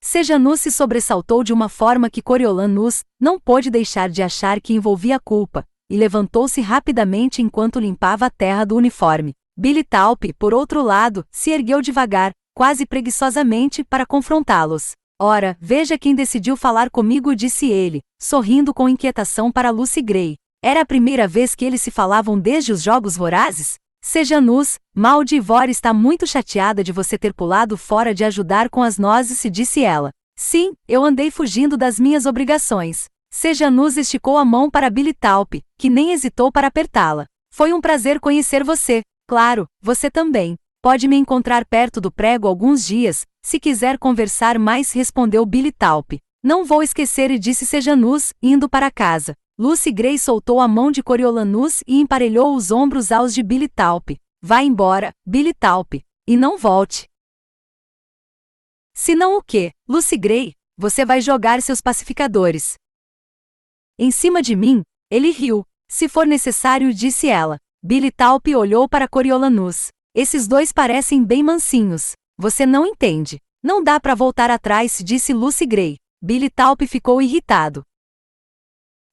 Sejanus se sobressaltou de uma forma que Coriolanus não pôde deixar de achar que envolvia culpa, e levantou-se rapidamente enquanto limpava a terra do uniforme. Bilitalp, por outro lado, se ergueu devagar, quase preguiçosamente, para confrontá-los. Ora, veja quem decidiu falar comigo, disse ele, sorrindo com inquietação para Lucy Gray. Era a primeira vez que eles se falavam desde os Jogos Vorazes? Sejanus, Maldivor está muito chateada de você ter pulado fora de ajudar com as nozes, disse ela. Sim, eu andei fugindo das minhas obrigações. Sejanus esticou a mão para Bilitalp, que nem hesitou para apertá-la. Foi um prazer conhecer você. Claro, você também. Pode me encontrar perto do prego alguns dias, se quiser conversar mais, respondeu Bilitalp. Não vou esquecer, disse Sejanus, indo para casa. Lucy Gray soltou a mão de Coriolanus e emparelhou os ombros aos de Bilitalp. Vá embora, Bilitalp, e não volte. Se não o quê, Lucy Gray? Você vai jogar seus pacificadores em cima de mim? Ele riu. Se for necessário, disse ela. Bilitalp olhou para Coriolanus. Esses dois parecem bem mansinhos. Você não entende. Não dá para voltar atrás, disse Lucy Gray. Bilitalp ficou irritado.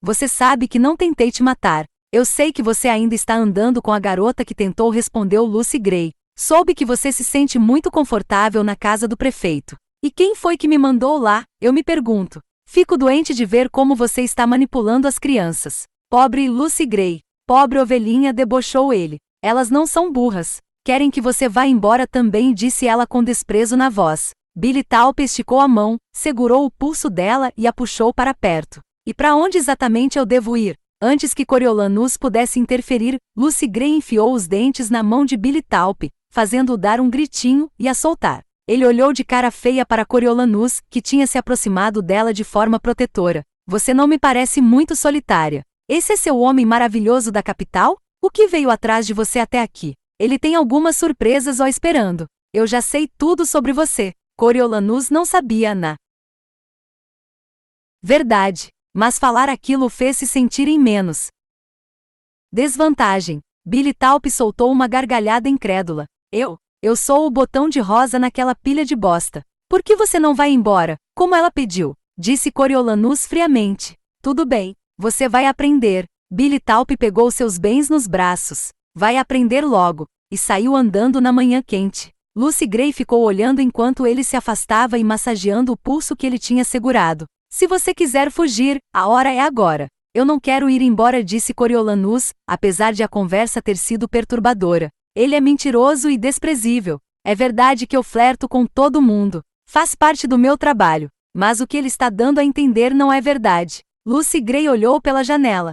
Você sabe que não tentei te matar. Eu sei que você ainda está andando com a garota que tentou, respondeu Lucy Gray. Soube que você se sente muito confortável na casa do prefeito. E quem foi que me mandou lá, eu me pergunto. Fico doente de ver como você está manipulando as crianças. Pobre Lucy Gray. Pobre ovelhinha, debochou ele. Elas não são burras. Querem que você vá embora também, disse ela com desprezo na voz. Bilitalp esticou a mão, segurou o pulso dela e a puxou para perto. E para onde exatamente eu devo ir? Antes que Coriolanus pudesse interferir, Lucy Gray enfiou os dentes na mão de Bilitalp, fazendo-o dar um gritinho e a soltar. Ele olhou de cara feia para Coriolanus, que tinha se aproximado dela de forma protetora. Você não me parece muito solitária. Esse é seu homem maravilhoso da capital? O que veio atrás de você até aqui? Ele tem algumas surpresas esperando. Eu já sei tudo sobre você. Coriolanus não sabia, verdade. Mas falar aquilo o fez se sentir em menos desvantagem. Bilitalp soltou uma gargalhada incrédula. Eu sou o botão de rosa naquela pilha de bosta. Por que você não vai embora, como ela pediu? Disse Coriolanus friamente. Tudo bem, você vai aprender. Bilitalp pegou seus bens nos braços. Vai aprender logo. E saiu andando na manhã quente. Lucy Gray ficou olhando enquanto ele se afastava e massageando o pulso que ele tinha segurado. Se você quiser fugir, a hora é agora. Eu não quero ir embora, disse Coriolanus, apesar de a conversa ter sido perturbadora. Ele é mentiroso e desprezível. É verdade que eu flerto com todo mundo. Faz parte do meu trabalho. Mas o que ele está dando a entender não é verdade. Lucy Gray olhou pela janela.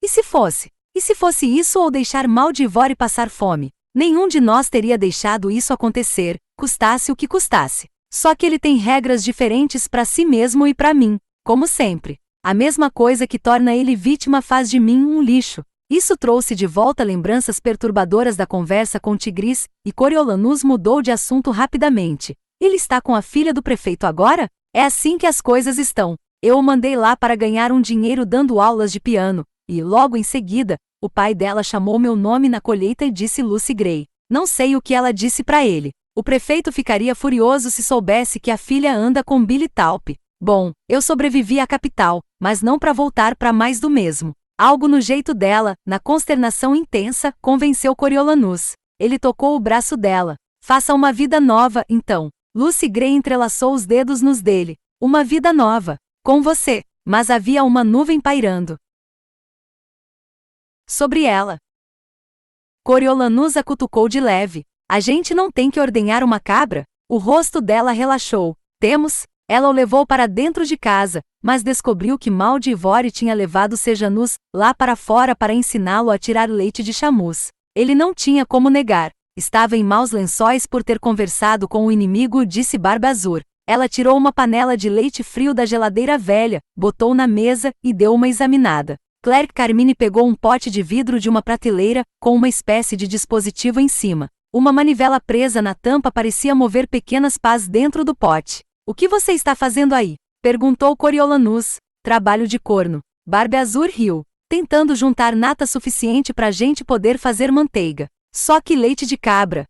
E se fosse? E se fosse isso ou deixar Maldivor e passar fome? Nenhum de nós teria deixado isso acontecer, custasse o que custasse. Só que ele tem regras diferentes para si mesmo e para mim, como sempre. A mesma coisa que torna ele vítima faz de mim um lixo. Isso trouxe de volta lembranças perturbadoras da conversa com Tigris, e Coriolanus mudou de assunto rapidamente. Ele está com a filha do prefeito agora? É assim que as coisas estão. Eu o mandei lá para ganhar um dinheiro dando aulas de piano, e, logo em seguida, o pai dela chamou meu nome na colheita e disse Lucy Gray. Não sei o que ela disse para ele. O prefeito ficaria furioso se soubesse que a filha anda com Bilitalp. Bom, eu sobrevivi à capital, mas não para voltar para mais do mesmo. Algo no jeito dela, na consternação intensa, convenceu Coriolanus. Ele tocou o braço dela. Faça uma vida nova, então. Lucy Gray entrelaçou os dedos nos dele. Uma vida nova. Com você. Mas havia uma nuvem pairando sobre ela. Coriolanus a cutucou de leve. A gente não tem que ordenhar uma cabra? O rosto dela relaxou. Temos? Ela o levou para dentro de casa, mas descobriu que Maldivor tinha levado Sejanus lá para fora para ensiná-lo a tirar leite de chamus. Ele não tinha como negar. Estava em maus lençóis por ter conversado com o inimigo, disse Barba Azul. Ela tirou uma panela de leite frio da geladeira velha, botou na mesa e deu uma examinada. Claire Carmine pegou um pote de vidro de uma prateleira, com uma espécie de dispositivo em cima. Uma manivela presa na tampa parecia mover pequenas pás dentro do pote. O que você está fazendo aí? Perguntou Coriolanus. Trabalho de corno. Barba Azul riu. Tentando juntar nata suficiente para a gente poder fazer manteiga. Só que leite de cabra.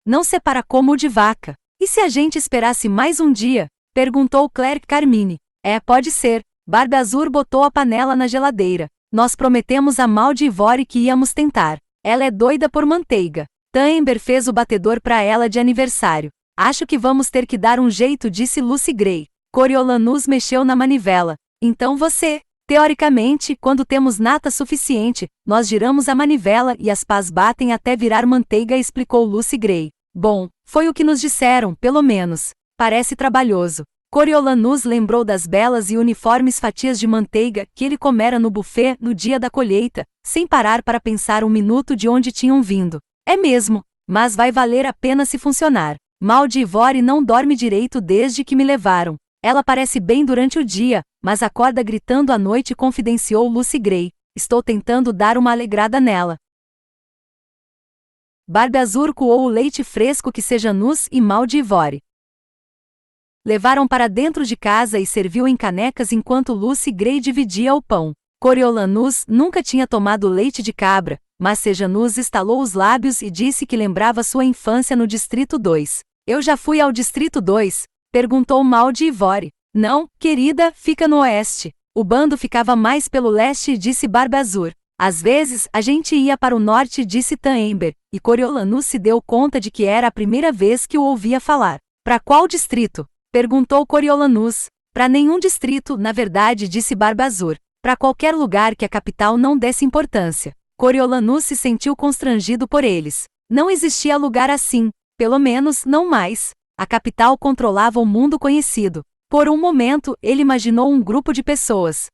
Não separa como o de vaca. E se a gente esperasse mais um dia? Perguntou Clerk Carmine. Pode ser. Barba Azul botou a panela na geladeira. Nós prometemos a Mal de Ivory que íamos tentar. Ela é doida por manteiga. Amber fez o batedor para ela de aniversário. Acho que vamos ter que dar um jeito, disse Lucy Gray. Coriolanus mexeu na manivela. Então você... Teoricamente, quando temos nata suficiente, nós giramos a manivela e as pás batem até virar manteiga, explicou Lucy Gray. Bom, foi o que nos disseram, pelo menos. Parece trabalhoso. Coriolanus lembrou das belas e uniformes fatias de manteiga que ele comera no buffet no dia da colheita, sem parar para pensar um minuto de onde tinham vindo. É mesmo, mas vai valer a pena se funcionar. Mal de Ivory não dorme direito desde que me levaram. Ela parece bem durante o dia, mas acorda gritando à noite, confidenciou Lucy Gray. Estou tentando dar uma alegrada nela. Barba Azul coou o leite fresco que Sejanus e Mal de Ivory levaram para dentro de casa e serviu em canecas enquanto Lucy Gray dividia o pão. Coriolanus nunca tinha tomado leite de cabra, mas Sejanus estalou os lábios e disse que lembrava sua infância no Distrito 2. Eu já fui ao Distrito 2? Perguntou Mal de Ivory. Não, querida, fica no oeste. O bando ficava mais pelo leste, disse Barba Azul. Às vezes, a gente ia para o norte, disse Amber, e Coriolanus se deu conta de que era a primeira vez que o ouvia falar. Para qual distrito? Perguntou Coriolanus. Para nenhum distrito, na verdade, disse Barba Azul. Para qualquer lugar que a capital não desse importância. Coriolanus se sentiu constrangido por eles. Não existia lugar assim, pelo menos não mais. A capital controlava o mundo conhecido. Por um momento, ele imaginou um grupo de pessoas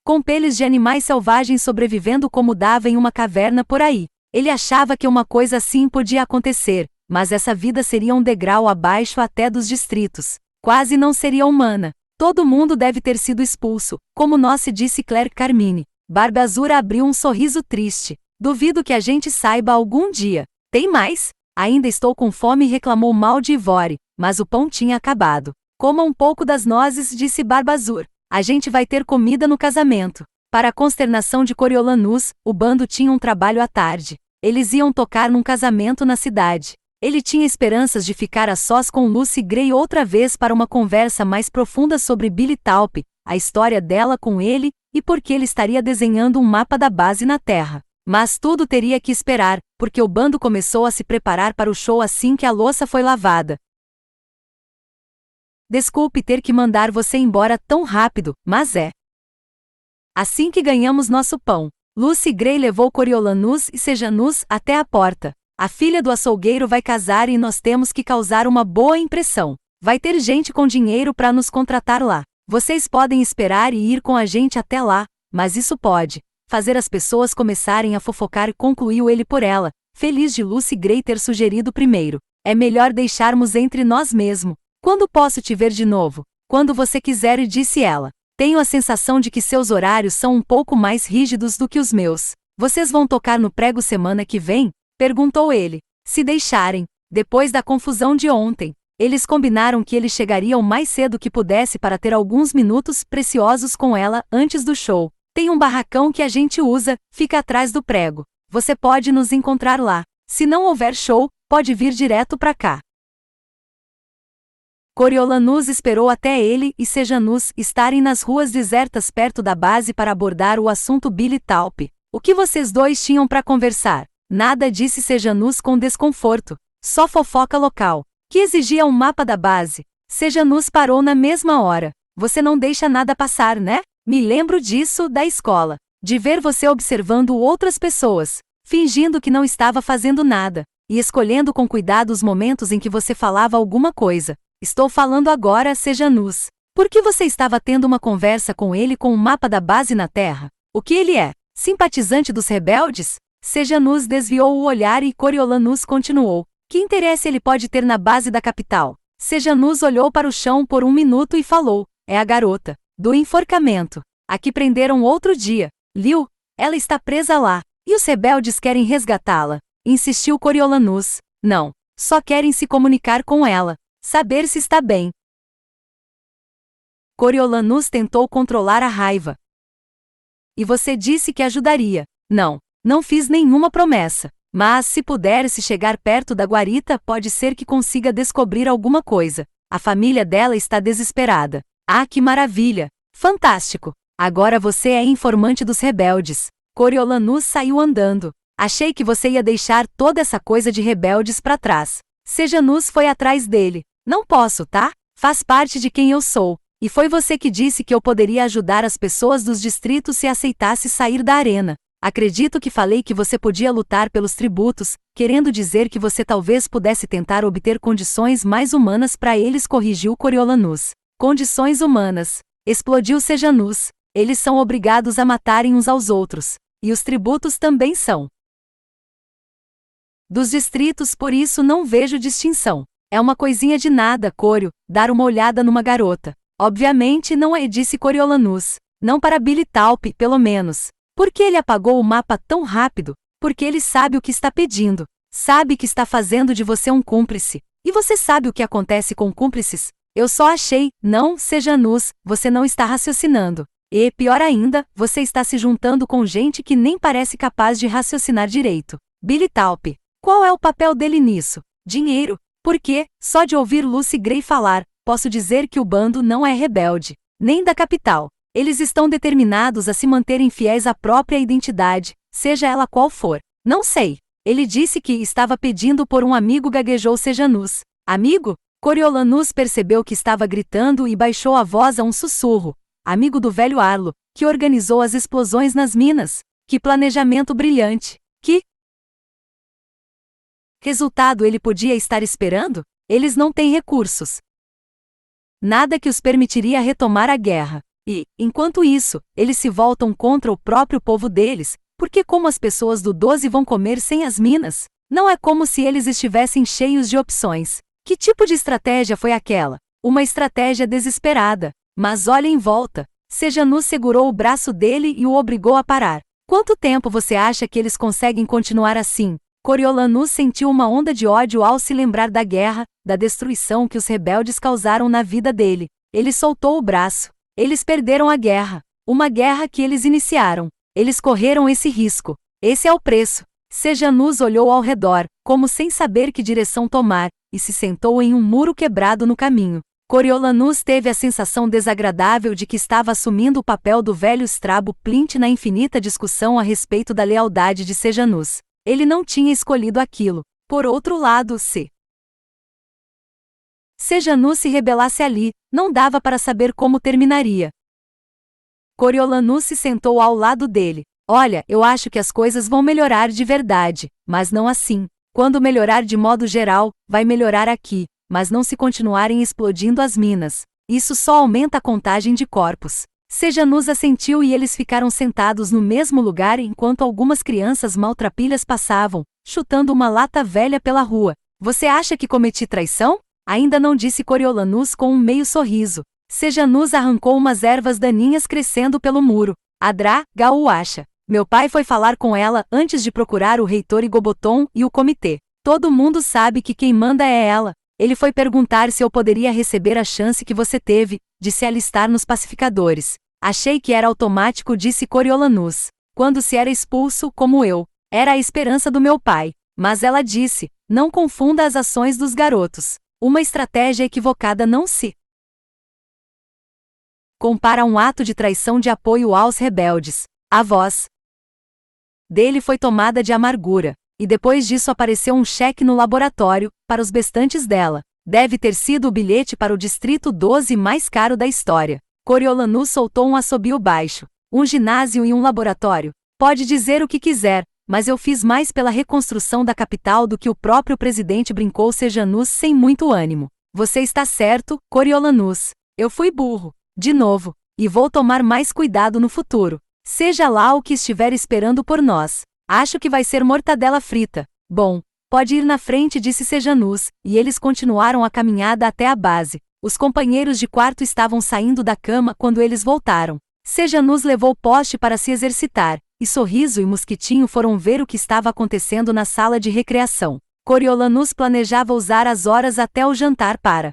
com peles de animais selvagens sobrevivendo como dava em uma caverna por aí. Ele achava que uma coisa assim podia acontecer, mas essa vida seria um degrau abaixo até dos distritos. Quase não seria humana. Todo mundo deve ter sido expulso, como nós, se disse Clerk Carmine. Barba Azul abriu um sorriso triste. Duvido que a gente saiba algum dia. Tem mais? Ainda estou com fome, reclamou Mal de Ivory, mas o pão tinha acabado. Coma um pouco das nozes, disse Barba Azul. A gente vai ter comida no casamento. Para a consternação de Coriolanus, o bando tinha um trabalho à tarde. Eles iam tocar num casamento na cidade. Ele tinha esperanças de ficar a sós com Lucy Gray outra vez para uma conversa mais profunda sobre Billy Taupe, a história dela com ele, e por que ele estaria desenhando um mapa da base na Terra. Mas tudo teria que esperar, porque o bando começou a se preparar para o show assim que a louça foi lavada. Desculpe ter que mandar você embora tão rápido, mas é assim que ganhamos nosso pão. Lucy Gray levou Coriolanus e Sejanus até a porta. A filha do açougueiro vai casar e nós temos que causar uma boa impressão. Vai ter gente com dinheiro para nos contratar lá. Vocês podem esperar e ir com a gente até lá, mas isso pode fazer as pessoas começarem a fofocar, concluiu ele por ela, feliz de Lucy Gray ter sugerido primeiro. É melhor deixarmos entre nós mesmo. Quando posso te ver de novo? Quando você quiser, disse ela. Tenho a sensação de que seus horários são um pouco mais rígidos do que os meus. Vocês vão tocar no prego semana que vem? Perguntou ele. Se deixarem. Depois da confusão de ontem, eles combinaram que ele chegaria o mais cedo que pudesse para ter alguns minutos preciosos com ela antes do show. Tem um barracão que a gente usa, fica atrás do prego. Você pode nos encontrar lá. Se não houver show, pode vir direto para cá. Coriolanus esperou até ele e Sejanus estarem nas ruas desertas perto da base para abordar o assunto Billy Taupe. O que vocês dois tinham para conversar? Nada, disse Sejanus com desconforto. Só fofoca local. Que exigia um mapa da base. Sejanus parou na mesma hora. Você não deixa nada passar, né? Me lembro disso da escola. De ver você observando outras pessoas, fingindo que não estava fazendo nada, e escolhendo com cuidado os momentos em que você falava alguma coisa. Estou falando agora, Sejanus. Por que você estava tendo uma conversa com ele com um mapa da base na Terra? O que ele é? Simpatizante dos rebeldes? Sejanus desviou o olhar e Coriolanus continuou. Que interesse ele pode ter na base da capital? Sejanus olhou para o chão por um minuto e falou. É a garota do enforcamento. A que prenderam outro dia. Liu, ela está presa lá. E os rebeldes querem resgatá-la. Insistiu Coriolanus. Não, só querem se comunicar com ela. Saber se está bem. Coriolanus tentou controlar a raiva. E você disse que ajudaria. Não, não fiz nenhuma promessa. Mas, se puder se chegar perto da guarita, pode ser que consiga descobrir alguma coisa. A família dela está desesperada. Ah, que maravilha! Fantástico! Agora você é informante dos rebeldes. Coriolanus saiu andando. Achei que você ia deixar toda essa coisa de rebeldes para trás. Sejanus foi atrás dele. Não posso, tá? Faz parte de quem eu sou. E foi você que disse que eu poderia ajudar as pessoas dos distritos se aceitasse sair da arena. Acredito que falei que você podia lutar pelos tributos, querendo dizer que você talvez pudesse tentar obter condições mais humanas para eles, corrigiu Coriolanus. Condições humanas. Explodiu Sejanus. Eles são obrigados a matarem uns aos outros. E os tributos também são dos distritos, por isso não vejo distinção. É uma coisinha de nada, Corio, dar uma olhada numa garota. Obviamente não é, disse Coriolanus. Não para Billy Talp, pelo menos. Por que ele apagou o mapa tão rápido? Porque ele sabe o que está pedindo. Sabe que está fazendo de você um cúmplice. E você sabe o que acontece com cúmplices? Eu só achei, não, Sejanus, você não está raciocinando. E, pior ainda, você está se juntando com gente que nem parece capaz de raciocinar direito. Billy Talp. Qual é o papel dele nisso? Dinheiro. Porque, só de ouvir Lucy Gray falar, posso dizer que o bando não é rebelde. Nem da capital. Eles estão determinados a se manterem fiéis à própria identidade, seja ela qual for. Não sei. Ele disse que estava pedindo por um amigo, gaguejou Sejanus. Amigo? Coriolanus percebeu que estava gritando e baixou a voz a um sussurro. Amigo do velho Arlo, que organizou as explosões nas minas. Que planejamento brilhante. Que resultado ele podia estar esperando? Eles não têm recursos. Nada que os permitiria retomar a guerra. E, enquanto isso, eles se voltam contra o próprio povo deles, porque como as pessoas do 12 vão comer sem as minas? Não é como se eles estivessem cheios de opções. Que tipo de estratégia foi aquela? Uma estratégia desesperada. Mas olha em volta. Sejanus segurou o braço dele e o obrigou a parar. Quanto tempo você acha que eles conseguem continuar assim? Coriolanus sentiu uma onda de ódio ao se lembrar da guerra, da destruição que os rebeldes causaram na vida dele. Ele soltou o braço. Eles perderam a guerra. Uma guerra que eles iniciaram. Eles correram esse risco. Esse é o preço. Sejanus olhou ao redor, como sem saber que direção tomar, e se sentou em um muro quebrado no caminho. Coriolanus teve a sensação desagradável de que estava assumindo o papel do velho Strabo Plint na infinita discussão a respeito da lealdade de Sejanus. Ele não tinha escolhido aquilo. Por outro lado, se Sejanus se rebelasse ali, não dava para saber como terminaria. Coriolanus se sentou ao lado dele. Olha, eu acho que as coisas vão melhorar de verdade, mas não assim. Quando melhorar de modo geral, vai melhorar aqui, mas não se continuarem explodindo as minas. Isso só aumenta a contagem de corpos. Sejanus assentiu e eles ficaram sentados no mesmo lugar enquanto algumas crianças maltrapilhas passavam, chutando uma lata velha pela rua. Você acha que cometi traição? Ainda não, disse Coriolanus com um meio sorriso. Sejanus arrancou umas ervas daninhas crescendo pelo muro. Adra, Gaú acha. Meu pai foi falar com ela antes de procurar o reitor Igoboton e o comitê. Todo mundo sabe que quem manda é ela. Ele foi perguntar se eu poderia receber a chance que você teve, de se alistar nos pacificadores. Achei que era automático, disse Coriolanus. Quando se era expulso, como eu. Era a esperança do meu pai. Mas ela disse, não confunda as ações dos garotos. Uma estratégia equivocada não se compara a um ato de traição de apoio aos rebeldes. A voz dele foi tomada de amargura, e depois disso apareceu um cheque no laboratório, para os bestantes dela. Deve ter sido o bilhete para o distrito 12 mais caro da história. Coriolanus soltou um assobio baixo. Um ginásio e um laboratório. Pode dizer o que quiser, mas eu fiz mais pela reconstrução da capital do que o próprio presidente, brincou Sejanus sem muito ânimo. Você está certo, Coriolanus. Eu fui burro. De novo. E vou tomar mais cuidado no futuro. Seja lá o que estiver esperando por nós. Acho que vai ser mortadela frita. Bom, pode ir na frente, disse Sejanus, e eles continuaram a caminhada até a base. Os companheiros de quarto estavam saindo da cama quando eles voltaram. Sejanus levou poste para se exercitar, e Sorriso e Mosquitinho foram ver o que estava acontecendo na sala de recreação. Coriolanus planejava usar as horas até o jantar para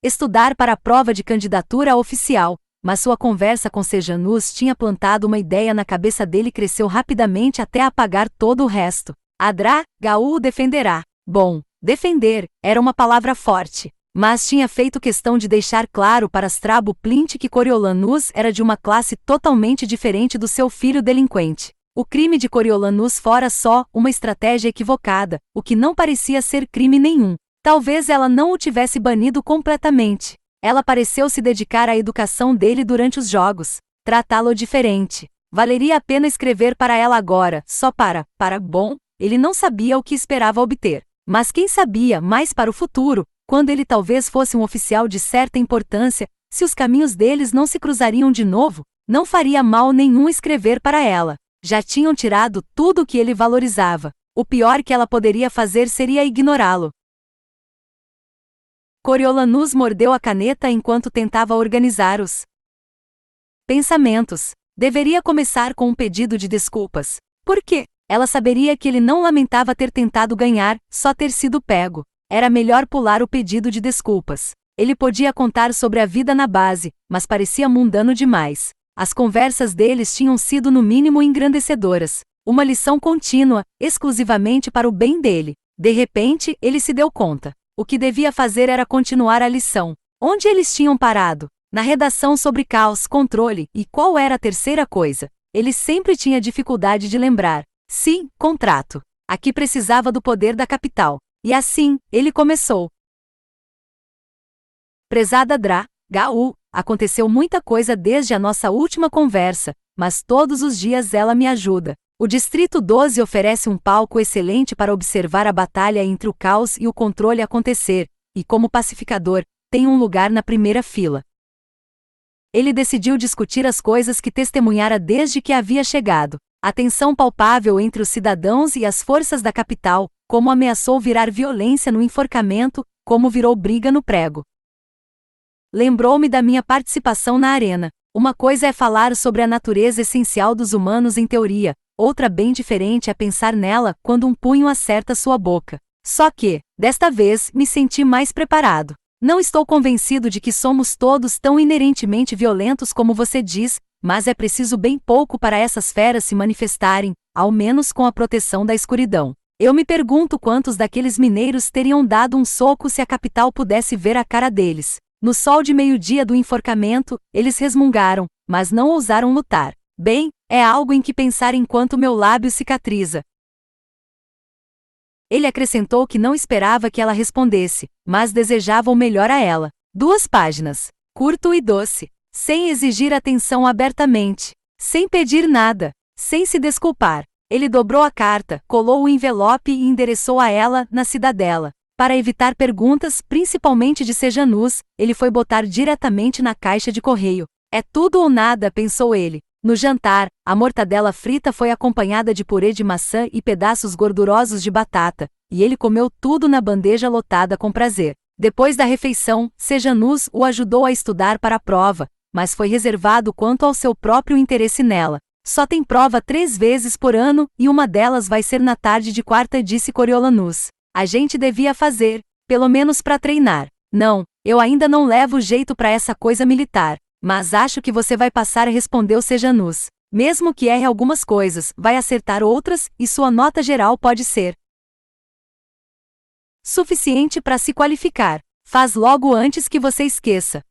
estudar para a prova de candidatura oficial. mas sua conversa com Sejanus tinha plantado uma ideia na cabeça dele e cresceu rapidamente até apagar todo o resto. Adra, Gaú o defenderá. Bom, defender era uma palavra forte, mas tinha feito questão de deixar claro para Strabo Plint que Coriolanus era de uma classe totalmente diferente do seu filho delinquente. O crime de Coriolanus fora só uma estratégia equivocada, o que não parecia ser crime nenhum. Talvez ela não o tivesse banido completamente. Ela pareceu se dedicar à educação dele durante os jogos, tratá-lo diferente. Valeria a pena escrever para ela agora, só bom, ele não sabia o que esperava obter. Mas quem sabia mais para o futuro, quando ele talvez fosse um oficial de certa importância, se os caminhos deles não se cruzariam de novo, não faria mal nenhum escrever para ela. Já tinham tirado tudo o que ele valorizava. O pior que ela poderia fazer seria ignorá-lo. Coriolanus mordeu a caneta enquanto tentava organizar os pensamentos. Deveria começar com um pedido de desculpas. Por quê? Ela saberia que ele não lamentava ter tentado ganhar, só ter sido pego. Era melhor pular o pedido de desculpas. Ele podia contar sobre a vida na base, mas parecia mundano demais. As conversas deles tinham sido no mínimo engrandecedoras. Uma lição contínua, exclusivamente para o bem dele. De repente, ele se deu conta. O que devia fazer era continuar a lição. Onde eles tinham parado? Na redação sobre caos, controle, e qual era a terceira coisa? Ele sempre tinha dificuldade de lembrar. Sim, contrato. Aqui precisava do poder da capital. E assim, ele começou. Prezada Dra, Gaú, aconteceu muita coisa desde a nossa última conversa, mas todos os dias ela me ajuda. O Distrito 12 oferece um palco excelente para observar a batalha entre o caos e o controle acontecer, e como pacificador, tem um lugar na primeira fila. Ele decidiu discutir as coisas que testemunhara desde que havia chegado. A tensão palpável entre os cidadãos e as forças da capital, como ameaçou virar violência no enforcamento, como virou briga no prego. Lembrou-me da minha participação na arena. Uma coisa é falar sobre a natureza essencial dos humanos em teoria, outra bem diferente é pensar nela quando um punho acerta sua boca. Só que, desta vez, me senti mais preparado. Não estou convencido de que somos todos tão inerentemente violentos como você diz, mas é preciso bem pouco para essas feras se manifestarem, ao menos com a proteção da escuridão. Eu me pergunto quantos daqueles mineiros teriam dado um soco se a capital pudesse ver a cara deles. No sol de meio-dia do enforcamento, eles resmungaram, mas não ousaram lutar. Bem, é algo em que pensar enquanto meu lábio cicatriza. Ele acrescentou que não esperava que ela respondesse, mas desejava o melhor a ela. 2 páginas. Curto e doce. Sem exigir atenção abertamente. Sem pedir nada. Sem se desculpar. Ele dobrou a carta, colou o envelope e endereçou a ela, na cidadela. Para evitar perguntas, principalmente de Sejanus, ele foi botar diretamente na caixa de correio. É tudo ou nada, pensou ele. No jantar, a mortadela frita foi acompanhada de purê de maçã e pedaços gordurosos de batata, e ele comeu tudo na bandeja lotada com prazer. Depois da refeição, Sejanus o ajudou a estudar para a prova, mas foi reservado quanto ao seu próprio interesse nela. Só tem prova 3 vezes por ano, e uma delas vai ser na tarde de quarta, disse Coriolanus. A gente devia fazer, pelo menos para treinar. Não, eu ainda não levo jeito para essa coisa militar, mas acho que você vai passar, respondeu Sejanus. Mesmo que erre algumas coisas, vai acertar outras, e sua nota geral pode ser suficiente para se qualificar. Faz logo antes que você esqueça.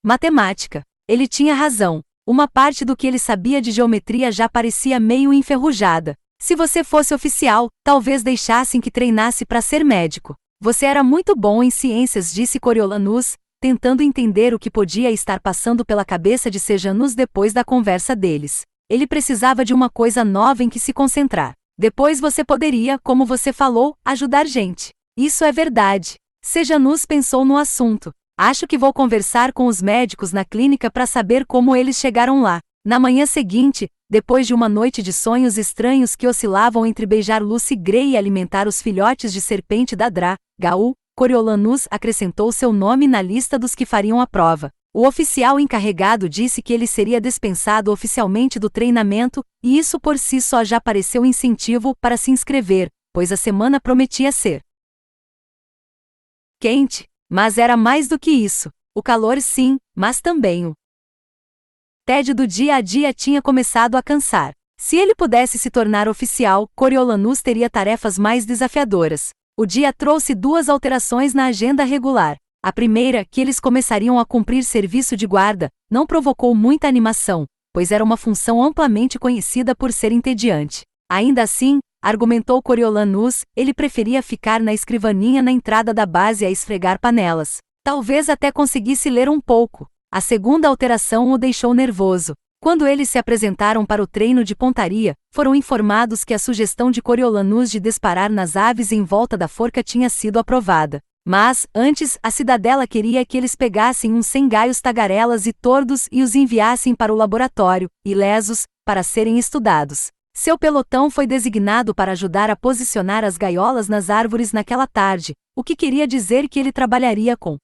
Matemática. Ele tinha razão. Uma parte do que ele sabia de geometria já parecia meio enferrujada. Se você fosse oficial, talvez deixassem que treinasse para ser médico. Você era muito bom em ciências, disse Coriolanus, tentando entender o que podia estar passando pela cabeça de Sejanus depois da conversa deles. Ele precisava de uma coisa nova em que se concentrar. Depois você poderia, como você falou, ajudar gente. Isso é verdade. Sejanus pensou no assunto. Acho que vou conversar com os médicos na clínica para saber como eles chegaram lá. Na manhã seguinte, depois de uma noite de sonhos estranhos que oscilavam entre beijar Lucy Gray e alimentar os filhotes de serpente da Dra, Gaú, Coriolanus acrescentou seu nome na lista dos que fariam a prova. O oficial encarregado disse que ele seria dispensado oficialmente do treinamento, e isso por si só já pareceu incentivo para se inscrever, pois a semana prometia ser quente. Mas era mais do que isso. O calor sim, mas também o tédio do dia a dia tinha começado a cansar. Se ele pudesse se tornar oficial, Coriolanus teria tarefas mais desafiadoras. O dia trouxe 2 alterações na agenda regular. A primeira, que eles começariam a cumprir serviço de guarda, não provocou muita animação, pois era uma função amplamente conhecida por ser entediante. Ainda assim, argumentou Coriolanus, ele preferia ficar na escrivaninha na entrada da base a esfregar panelas. Talvez até conseguisse ler um pouco. A segunda alteração o deixou nervoso. Quando eles se apresentaram para o treino de pontaria, foram informados que a sugestão de Coriolanus de disparar nas aves em volta da forca tinha sido aprovada. Mas, antes, a cidadela queria que eles pegassem uns 100 gaios tagarelas e tordos e os enviassem para o laboratório, ilesos, para serem estudados. Seu pelotão foi designado para ajudar a posicionar as gaiolas nas árvores naquela tarde, o que queria dizer que ele trabalharia com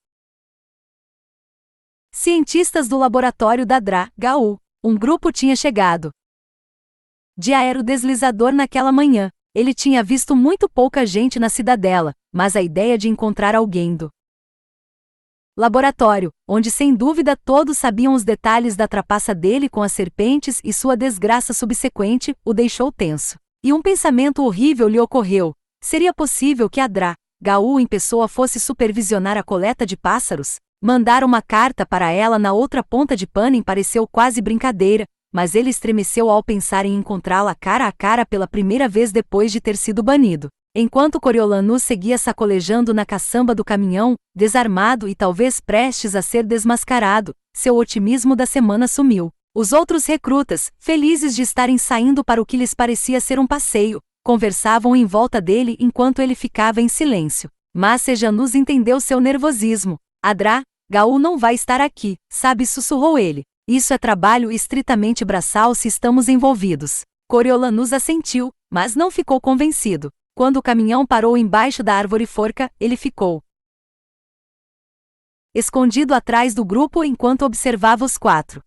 cientistas do laboratório da DRA-GAU. Um grupo tinha chegado de aerodeslizador naquela manhã. Ele tinha visto muito pouca gente na cidadela, mas a ideia de encontrar alguém do laboratório, onde sem dúvida todos sabiam os detalhes da trapaça dele com as serpentes e sua desgraça subsequente, o deixou tenso. E um pensamento horrível lhe ocorreu. Seria possível que a DRA-GAU em pessoa fosse supervisionar a coleta de pássaros? Mandar uma carta para ela na outra ponta de Panem pareceu quase brincadeira, mas ele estremeceu ao pensar em encontrá-la cara a cara pela primeira vez depois de ter sido banido. Enquanto Coriolanus seguia sacolejando na caçamba do caminhão, desarmado e talvez prestes a ser desmascarado, seu otimismo da semana sumiu. Os outros recrutas, felizes de estarem saindo para o que lhes parecia ser um passeio, conversavam em volta dele enquanto ele ficava em silêncio. Mas Sejanus entendeu seu nervosismo. A DRA-GAU não vai estar aqui, sabe, sussurrou ele. Isso é trabalho estritamente braçal se estamos envolvidos. Coriolanus assentiu, mas não ficou convencido. Quando o caminhão parou embaixo da árvore forca, ele ficou escondido atrás do grupo enquanto observava os 4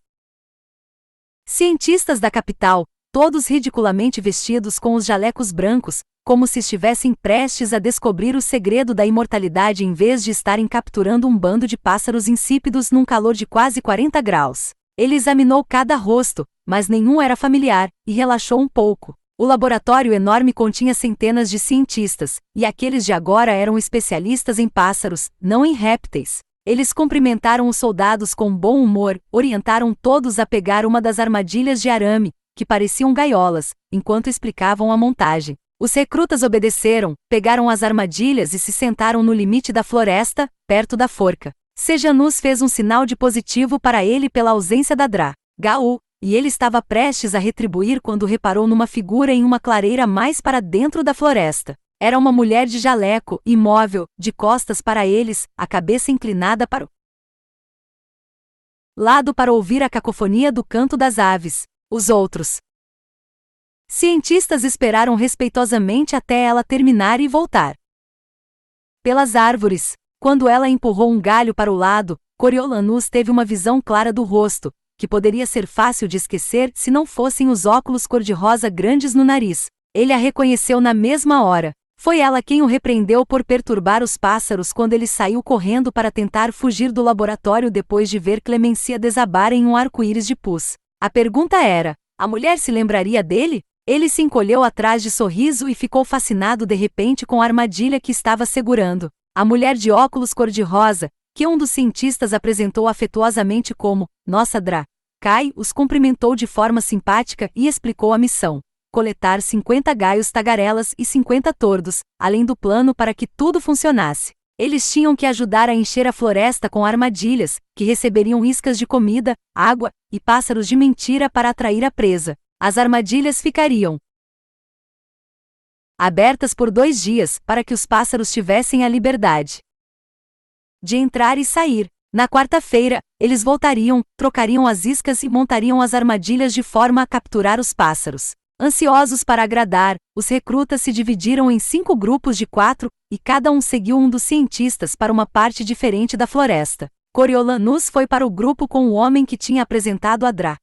cientistas da capital, todos ridiculamente vestidos com os jalecos brancos, como se estivessem prestes a descobrir o segredo da imortalidade em vez de estarem capturando um bando de pássaros insípidos num calor de quase 40 graus. Ele examinou cada rosto, mas nenhum era familiar, e relaxou um pouco. O laboratório enorme continha centenas de cientistas, e aqueles de agora eram especialistas em pássaros, não em répteis. Eles cumprimentaram os soldados com bom humor, orientaram todos a pegar uma das armadilhas de arame, que pareciam gaiolas, enquanto explicavam a montagem. Os recrutas obedeceram, pegaram as armadilhas e se sentaram no limite da floresta, perto da forca. Sejanus fez um sinal de positivo para ele pela ausência da DRA-GAU, e ele estava prestes a retribuir quando reparou numa figura em uma clareira mais para dentro da floresta. Era uma mulher de jaleco, imóvel, de costas para eles, a cabeça inclinada para o lado para ouvir a cacofonia do canto das aves. Os outros cientistas esperaram respeitosamente até ela terminar e voltar pelas árvores. Quando ela empurrou um galho para o lado, Coriolanus teve uma visão clara do rosto, que poderia ser fácil de esquecer se não fossem os óculos cor-de-rosa grandes no nariz. Ele a reconheceu na mesma hora. Foi ela quem o repreendeu por perturbar os pássaros quando ele saiu correndo para tentar fugir do laboratório depois de ver Clemencia desabar em um arco-íris de pus. A pergunta era: a mulher se lembraria dele? Ele se encolheu atrás de sorriso e ficou fascinado de repente com a armadilha que estava segurando. A mulher de óculos cor-de-rosa, que um dos cientistas apresentou afetuosamente como Nossa DRA-GAU, os cumprimentou de forma simpática e explicou a missão: coletar 50 gaios tagarelas e 50 tordos, além do plano para que tudo funcionasse. Eles tinham que ajudar a encher a floresta com armadilhas, que receberiam iscas de comida, água e pássaros de mentira para atrair a presa. As armadilhas ficariam abertas por 2 dias, para que os pássaros tivessem a liberdade de entrar e sair. Na quarta-feira, eles voltariam, trocariam as iscas e montariam as armadilhas de forma a capturar os pássaros. Ansiosos para agradar, os recrutas se dividiram em 5 grupos de 4, e cada um seguiu um dos cientistas para uma parte diferente da floresta. Coriolanus foi para o grupo com o homem que tinha apresentado a DRA-GAU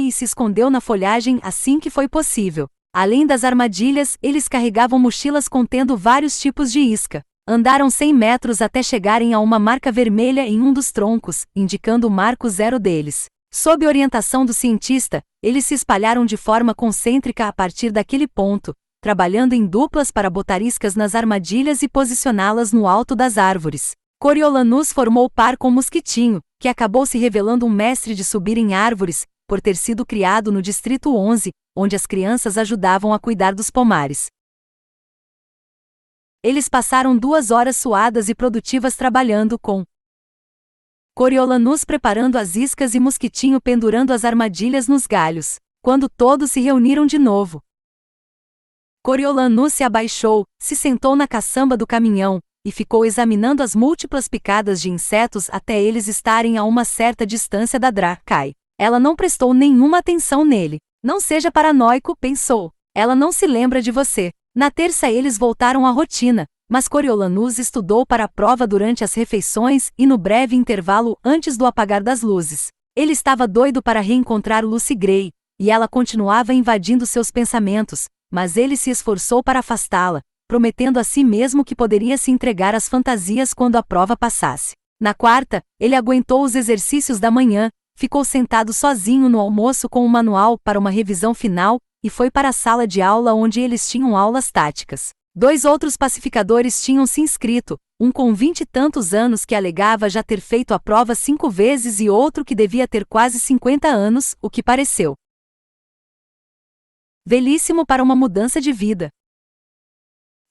e se escondeu na folhagem assim que foi possível. Além das armadilhas, eles carregavam mochilas contendo vários tipos de isca. Andaram 100 metros até chegarem a uma marca vermelha em um dos troncos, indicando o marco 0 deles. Sob orientação do cientista, eles se espalharam de forma concêntrica a partir daquele ponto, trabalhando em duplas para botar iscas nas armadilhas e posicioná-las no alto das árvores. Coriolanus formou par com Mosquitinho, que acabou se revelando um mestre de subir em árvores, por ter sido criado no Distrito 11, onde as crianças ajudavam a cuidar dos pomares. Eles passaram 2 horas suadas e produtivas trabalhando com Coriolanus preparando as iscas e Mosquitinho pendurando as armadilhas nos galhos. Quando todos se reuniram de novo, Coriolanus se abaixou, se sentou na caçamba do caminhão, e ficou examinando as múltiplas picadas de insetos até eles estarem a uma certa distância da Dracai. Ela não prestou nenhuma atenção nele. Não seja paranoico, pensou. Ela não se lembra de você. Na terça eles voltaram à rotina, mas Coriolanus estudou para a prova durante as refeições e no breve intervalo antes do apagar das luzes. Ele estava doido para reencontrar Lucy Gray, e ela continuava invadindo seus pensamentos, mas ele se esforçou para afastá-la, prometendo a si mesmo que poderia se entregar às fantasias quando a prova passasse. Na quarta, ele aguentou os exercícios da manhã, ficou sentado sozinho no almoço com um manual para uma revisão final, e foi para a sala de aula onde eles tinham aulas táticas. 2 outros pacificadores tinham se inscrito, um com 20 e tantos anos que alegava já ter feito a prova 5 vezes e outro que devia ter quase 50 anos, o que pareceu velhíssimo para uma mudança de vida.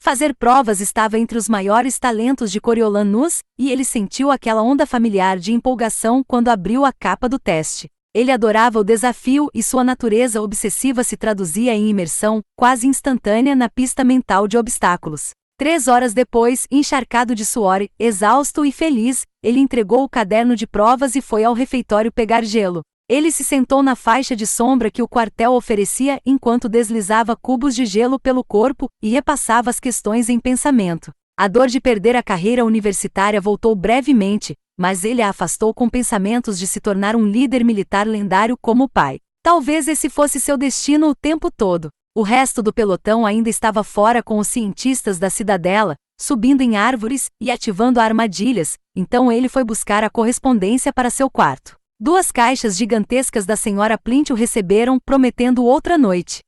Fazer provas estava entre os maiores talentos de Coriolanus, e ele sentiu aquela onda familiar de empolgação quando abriu a capa do teste. Ele adorava o desafio e sua natureza obsessiva se traduzia em imersão, quase instantânea na pista mental de obstáculos. 3 horas depois, encharcado de suor, exausto e feliz, ele entregou o caderno de provas e foi ao refeitório pegar gelo. Ele se sentou na faixa de sombra que o quartel oferecia enquanto deslizava cubos de gelo pelo corpo e repassava as questões em pensamento. A dor de perder a carreira universitária voltou brevemente, mas ele a afastou com pensamentos de se tornar um líder militar lendário como o pai. Talvez esse fosse seu destino o tempo todo. O resto do pelotão ainda estava fora com os cientistas da cidadela, subindo em árvores e ativando armadilhas, então ele foi buscar a correspondência para seu quarto. 2 caixas gigantescas da senhora Plint o receberam, prometendo outra noite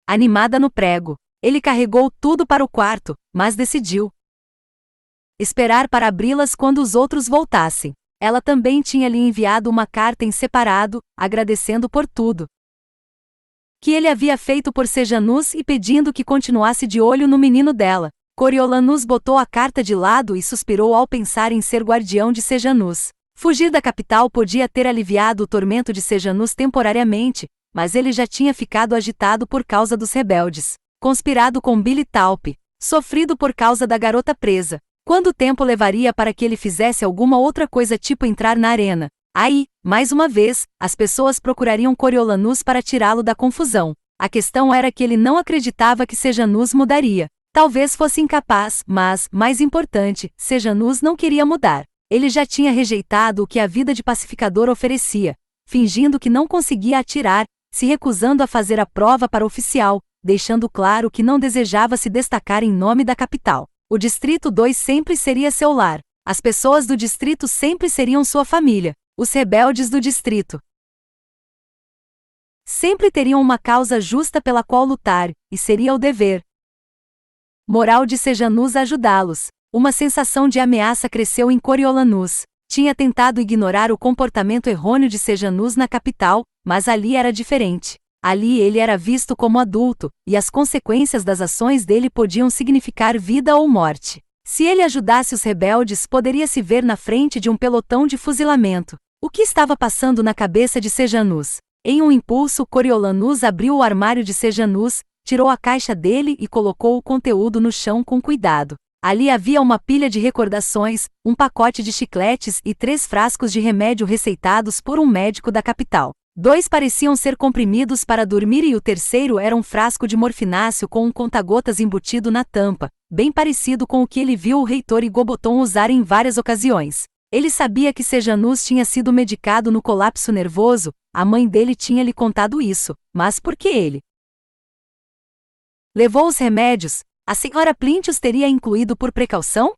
animada no prego. Ele carregou tudo para o quarto, mas decidiu esperar para abri-las quando os outros voltassem. Ela também tinha lhe enviado uma carta em separado, agradecendo por tudo que ele havia feito por Sejanus e pedindo que continuasse de olho no menino dela. Coriolanus botou a carta de lado e suspirou ao pensar em ser guardião de Sejanus. Fugir da capital podia ter aliviado o tormento de Sejanus temporariamente, mas ele já tinha ficado agitado por causa dos rebeldes, conspirado com Billy Taupe, sofrido por causa da garota presa. Quanto tempo levaria para que ele fizesse alguma outra coisa tipo entrar na arena? Aí, mais uma vez, as pessoas procurariam Coriolanus para tirá-lo da confusão. A questão era que ele não acreditava que Sejanus mudaria. Talvez fosse incapaz, mas, mais importante, Sejanus não queria mudar. Ele já tinha rejeitado o que a vida de pacificador oferecia, fingindo que não conseguia atirar, se recusando a fazer a prova para oficial, deixando claro que não desejava se destacar em nome da capital. O Distrito 2 sempre seria seu lar. As pessoas do distrito sempre seriam sua família. Os rebeldes do distrito sempre teriam uma causa justa pela qual lutar, e seria o dever moral de Sejanus ajudá-los. Uma sensação de ameaça cresceu em Coriolanus. Tinha tentado ignorar o comportamento errôneo de Sejanus na capital, mas ali era diferente. Ali ele era visto como adulto, e as consequências das ações dele podiam significar vida ou morte. Se ele ajudasse os rebeldes, poderia se ver na frente de um pelotão de fuzilamento. O que estava passando na cabeça de Sejanus? Em um impulso, Coriolanus abriu o armário de Sejanus, tirou a caixa dele e colocou o conteúdo no chão com cuidado. Ali havia uma pilha de recordações, um pacote de chicletes e 3 frascos de remédio receitados por um médico da capital. 2 pareciam ser comprimidos para dormir e o terceiro era um frasco de morfináceo com um conta-gotas embutido na tampa, bem parecido com o que ele viu o reitor Igoboton usar em várias ocasiões. Ele sabia que Sejanus tinha sido medicado no colapso nervoso, a mãe dele tinha lhe contado isso, mas por que ele levou os remédios? A senhora Plint os teria incluído por precaução?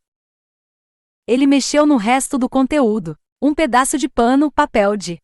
Ele mexeu no resto do conteúdo. um pedaço de pano, papel de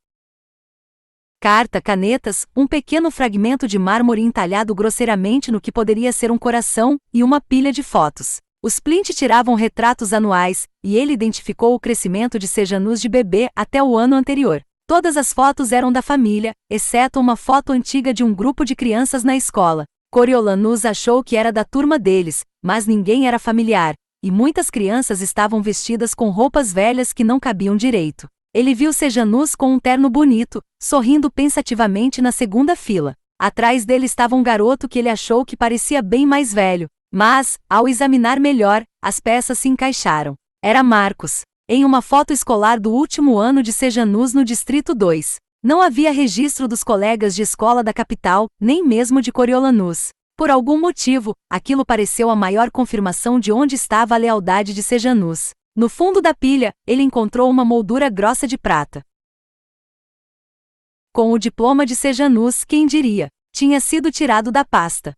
carta, canetas, um pequeno fragmento de mármore entalhado grosseiramente no que poderia ser um coração, e uma pilha de fotos. Os Plint tiravam retratos anuais, e ele identificou o crescimento de Sejanus de bebê até o ano anterior. Todas as fotos eram da família, exceto uma foto antiga de um grupo de crianças na escola. Coriolanus achou que era da turma deles, mas ninguém era familiar, e muitas crianças estavam vestidas com roupas velhas que não cabiam direito. Ele viu Sejanus com um terno bonito, sorrindo pensativamente na segunda fila. Atrás dele estava um garoto que ele achou que parecia bem mais velho, mas, ao examinar melhor, as peças se encaixaram. Era Marcos, em uma foto escolar do último ano de Sejanus no Distrito 2. Não havia registro dos colegas de escola da capital, nem mesmo de Coriolanus. Por algum motivo, aquilo pareceu a maior confirmação de onde estava a lealdade de Sejanus. No fundo da pilha, ele encontrou uma moldura grossa de prata. Com o diploma de Sejanus, quem diria, tinha sido tirado da pasta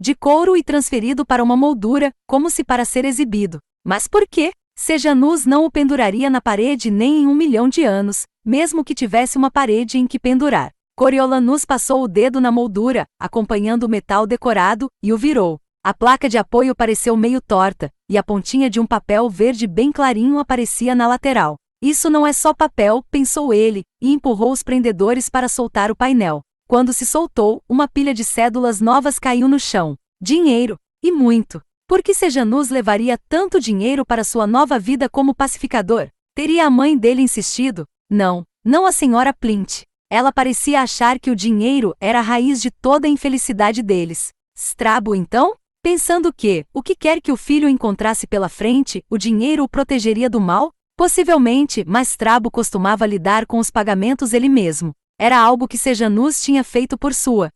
de couro e transferido para uma moldura, como se para ser exibido. Mas por quê? Sejanus não o penduraria na parede nem em 1 milhão de anos, mesmo que tivesse uma parede em que pendurar. Coriolanus passou o dedo na moldura, acompanhando o metal decorado, e o virou. A placa de apoio pareceu meio torta, e a pontinha de um papel verde bem clarinho aparecia na lateral. Isso não é só papel, pensou ele, e empurrou os prendedores para soltar o painel. Quando se soltou, uma pilha de cédulas novas caiu no chão. Dinheiro. E muito. Por que Sejanus levaria tanto dinheiro para sua nova vida como pacificador? Teria a mãe dele insistido? Não, não a senhora Plint. Ela parecia achar que o dinheiro era a raiz de toda a infelicidade deles. Strabo então? Pensando que, o que quer que o filho encontrasse pela frente, o dinheiro o protegeria do mal? Possivelmente, mas Strabo costumava lidar com os pagamentos ele mesmo. Era algo que Sejanus tinha feito por sua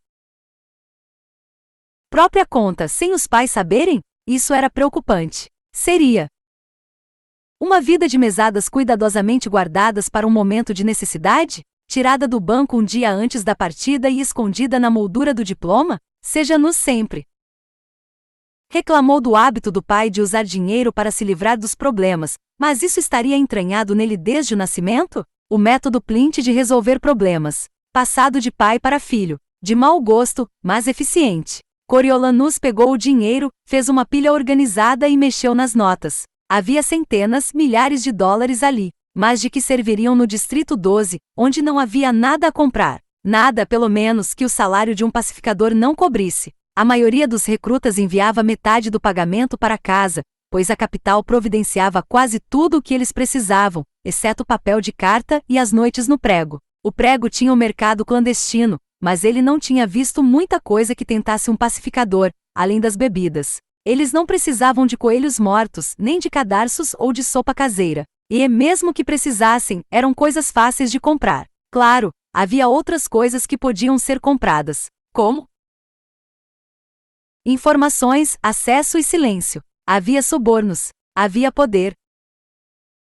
própria conta, sem os pais saberem? Isso era preocupante. Seria uma vida de mesadas cuidadosamente guardadas para um momento de necessidade? Tirada do banco um dia antes da partida e escondida na moldura do diploma? Sejanus sempre reclamou do hábito do pai de usar dinheiro para se livrar dos problemas, mas isso estaria entranhado nele desde o nascimento? O método Plint de resolver problemas. Passado de pai para filho. De mau gosto, mas eficiente. Coriolanus pegou o dinheiro, fez uma pilha organizada e mexeu nas notas. Havia centenas, milhares de dólares ali. Mas de que serviriam no Distrito 12, onde não havia nada a comprar? Nada, pelo menos, que o salário de um pacificador não cobrisse. A maioria dos recrutas enviava metade do pagamento para casa, pois a capital providenciava quase tudo o que eles precisavam, exceto o papel de carta e as noites no prego. O prego tinha um mercado clandestino, mas ele não tinha visto muita coisa que tentasse um pacificador, além das bebidas. Eles não precisavam de coelhos mortos, nem de cadarços ou de sopa caseira. E, mesmo que precisassem, eram coisas fáceis de comprar. Claro, havia outras coisas que podiam ser compradas. Como? Informações, acesso e silêncio. Havia subornos. Havia poder.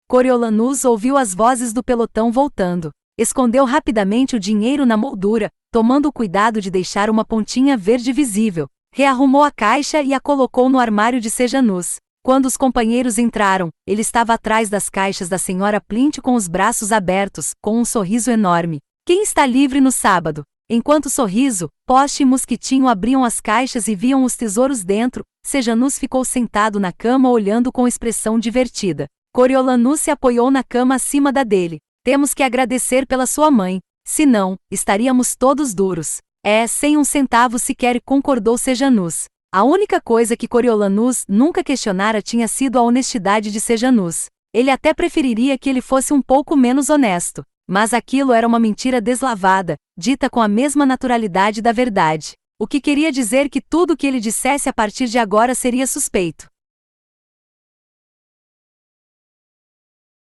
Coriolanus ouviu as vozes do pelotão voltando. Escondeu rapidamente o dinheiro na moldura, tomando o cuidado de deixar uma pontinha verde visível. Rearrumou a caixa e a colocou no armário de Sejanus. Quando os companheiros entraram, ele estava atrás das caixas da senhora Plint com os braços abertos, com um sorriso enorme. Quem está livre no sábado? Enquanto Sorriso, Poste e Mosquitinho abriam as caixas e viam os tesouros dentro, Sejanus ficou sentado na cama olhando com expressão divertida. Coriolanus se apoiou na cama acima da dele. Temos que agradecer pela sua mãe. Se não, estaríamos todos duros. Sem 1 centavo sequer, concordou Sejanus. A única coisa que Coriolanus nunca questionara tinha sido a honestidade de Sejanus. Ele até preferiria que ele fosse um pouco menos honesto. Mas aquilo era uma mentira deslavada, dita com a mesma naturalidade da verdade. O que queria dizer que tudo o que ele dissesse a partir de agora seria suspeito.